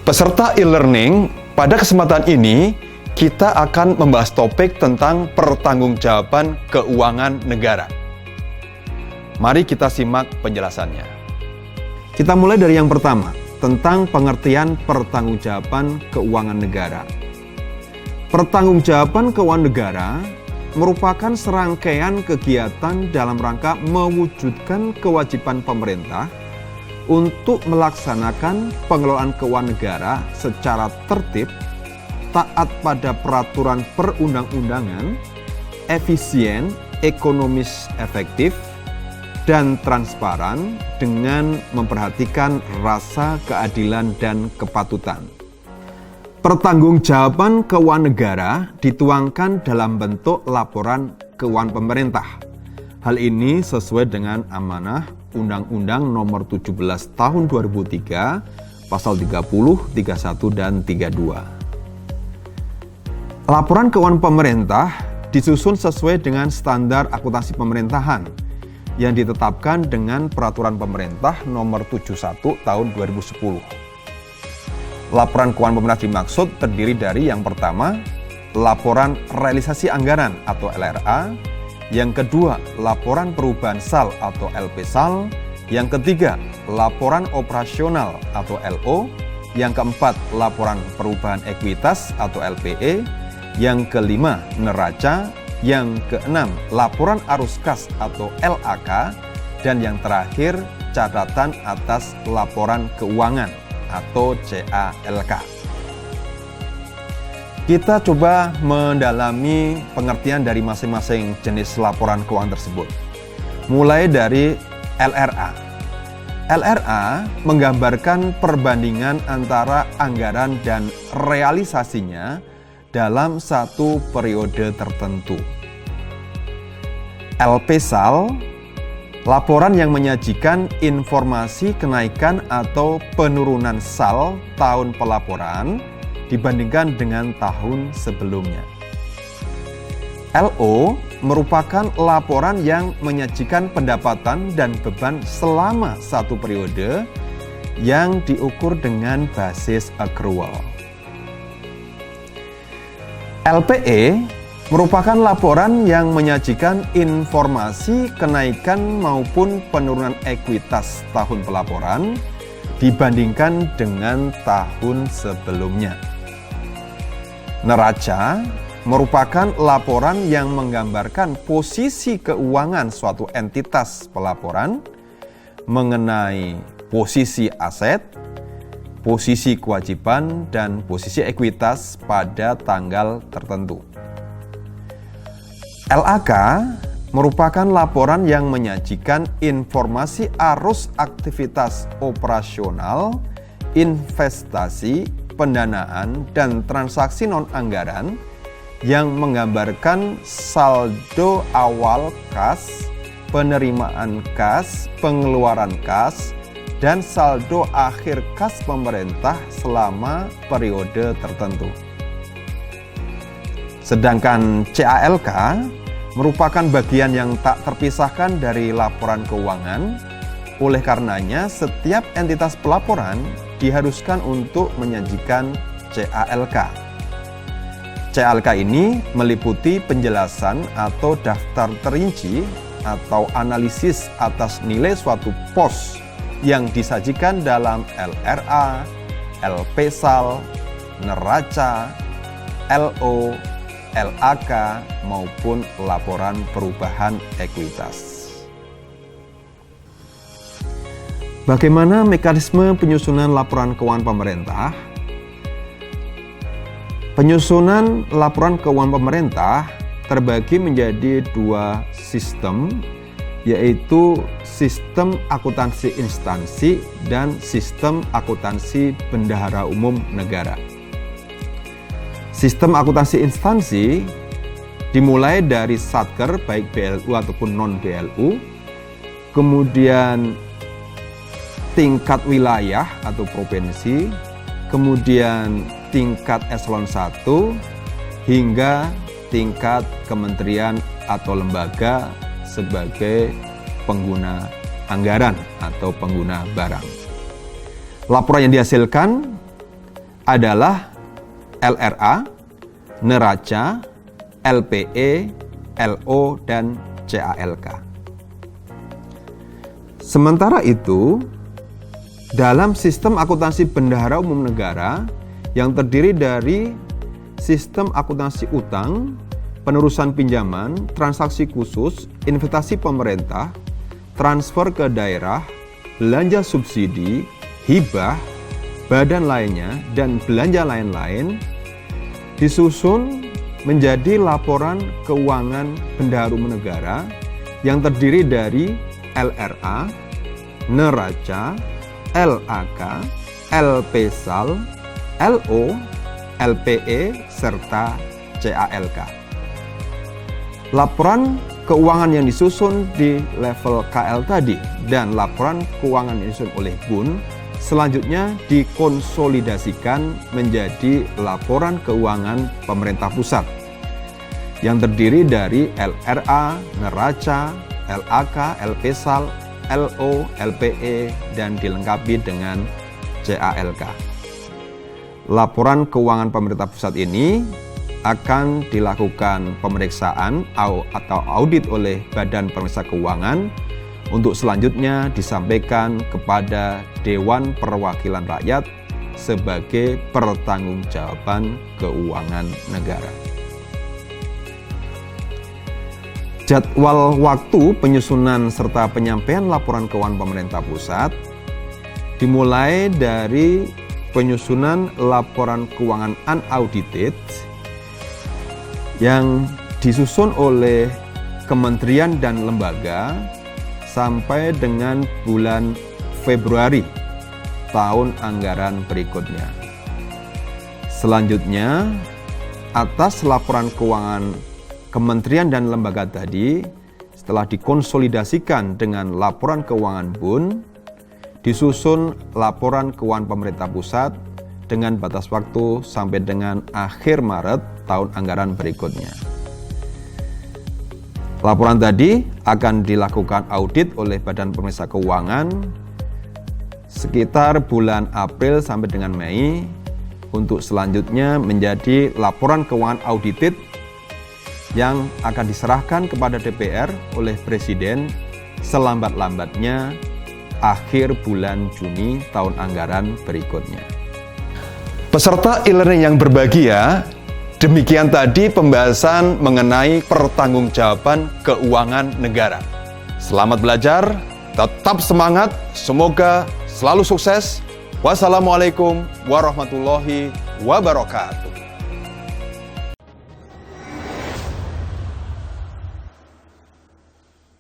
Peserta e-learning, pada kesempatan ini kita akan membahas topik tentang pertanggungjawaban keuangan negara. Mari kita simak penjelasannya. Kita mulai dari yang pertama, tentang pengertian pertanggungjawaban keuangan negara. Pertanggungjawaban keuangan negara merupakan serangkaian kegiatan dalam rangka mewujudkan kewajiban pemerintah untuk melaksanakan pengelolaan keuangan negara secara tertib, taat pada peraturan perundang-undangan, efisien, ekonomis efektif, dan transparan dengan memperhatikan rasa keadilan dan kepatutan. Pertanggungjawaban keuangan negara dituangkan dalam bentuk laporan keuangan pemerintah. Hal ini sesuai dengan amanah Undang-Undang Nomor 17 Tahun 2003, Pasal 30, 31, dan 32. Laporan keuangan pemerintah disusun sesuai dengan standar akuntansi pemerintahan yang ditetapkan dengan Peraturan Pemerintah Nomor 71 Tahun 2010. Laporan keuangan pemerintah dimaksud terdiri dari yang pertama, laporan realisasi anggaran atau LRA, yang kedua, laporan perubahan SAL atau LP-SAL, yang ketiga, laporan operasional atau LO, yang keempat, laporan perubahan ekuitas atau LPE, yang kelima, neraca, yang keenam, laporan arus kas atau LAK, dan yang terakhir, catatan atas laporan keuangan atau CALK. Kita coba mendalami pengertian dari masing-masing jenis laporan keuangan tersebut. Mulai dari LRA. LRA menggambarkan perbandingan antara anggaran dan realisasinya dalam satu periode tertentu. LP-SAL, laporan yang menyajikan informasi kenaikan atau penurunan SAL tahun pelaporan dibandingkan dengan tahun sebelumnya. LO merupakan laporan yang menyajikan pendapatan dan beban selama satu periode yang diukur dengan basis accrual. LPE merupakan laporan yang menyajikan informasi kenaikan maupun penurunan ekuitas tahun pelaporan dibandingkan dengan tahun sebelumnya. Neraca merupakan laporan yang menggambarkan posisi keuangan suatu entitas pelaporan mengenai posisi aset, posisi kewajiban, dan posisi ekuitas pada tanggal tertentu. LAK merupakan laporan yang menyajikan informasi arus aktivitas operasional, investasi, pendanaan, dan transaksi non-anggaran yang menggambarkan saldo awal kas, penerimaan kas, pengeluaran kas, dan saldo akhir kas pemerintah selama periode tertentu. Sedangkan CALK merupakan bagian yang tak terpisahkan dari laporan keuangan. Oleh karenanya, setiap entitas pelaporan diharuskan untuk menyajikan CALK. CALK ini meliputi penjelasan atau daftar terinci atau analisis atas nilai suatu pos yang disajikan dalam LRA, LP-SAL, neraca, LO, LAK, maupun laporan perubahan ekuitas. Bagaimana mekanisme penyusunan laporan keuangan pemerintah? Penyusunan laporan keuangan pemerintah terbagi menjadi dua sistem, yaitu sistem akuntansi instansi dan sistem akuntansi bendahara umum negara. Sistem akuntansi instansi dimulai dari Satker, baik BLU ataupun non-BLU, kemudian tingkat wilayah atau provinsi, kemudian tingkat eselon 1, hingga tingkat kementerian atau lembaga sebagai pengguna anggaran atau pengguna barang. Laporan yang dihasilkan adalah LRA, neraca, LPE, LO, dan CALK. Sementara itu, dalam sistem akuntansi bendahara umum negara yang terdiri dari sistem akuntansi utang, penerusan pinjaman, transaksi khusus, investasi pemerintah, transfer ke daerah, belanja subsidi, hibah, badan lainnya, dan belanja lain-lain, disusun menjadi laporan keuangan bendahara umum negara yang terdiri dari LRA, neraca, LAK, LPSAL, LO, LPE, serta CALK. Laporan keuangan yang disusun di level KL tadi dan laporan keuangan yang disusun oleh BUN selanjutnya dikonsolidasikan menjadi laporan keuangan pemerintah pusat yang terdiri dari LRA, neraca, LAK, LPSAL, LO, LPE, dan dilengkapi dengan CALK. Laporan keuangan pemerintah pusat ini akan dilakukan pemeriksaan atau audit oleh Badan Pemeriksa Keuangan untuk selanjutnya disampaikan kepada Dewan Perwakilan Rakyat sebagai pertanggungjawaban keuangan negara. Jadwal waktu penyusunan serta penyampaian laporan keuangan pemerintah pusat dimulai dari penyusunan laporan keuangan unaudited yang disusun oleh kementerian dan lembaga sampai dengan bulan Februari tahun anggaran berikutnya. Selanjutnya, atas laporan keuangan kementerian dan lembaga tadi, setelah dikonsolidasikan dengan laporan keuangan BUN, disusun laporan keuangan pemerintah pusat dengan batas waktu sampai dengan akhir Maret tahun anggaran berikutnya. Laporan tadi akan dilakukan audit oleh Badan Pemeriksa Keuangan sekitar bulan April sampai dengan Mei untuk selanjutnya menjadi laporan keuangan audited yang akan diserahkan kepada DPR oleh Presiden selambat-lambatnya akhir bulan Juni tahun anggaran berikutnya. Peserta e-learning yang berbahagia, demikian tadi pembahasan mengenai pertanggungjawaban keuangan negara. Selamat belajar, tetap semangat, semoga selalu sukses. Wassalamualaikum warahmatullahi wabarakatuh.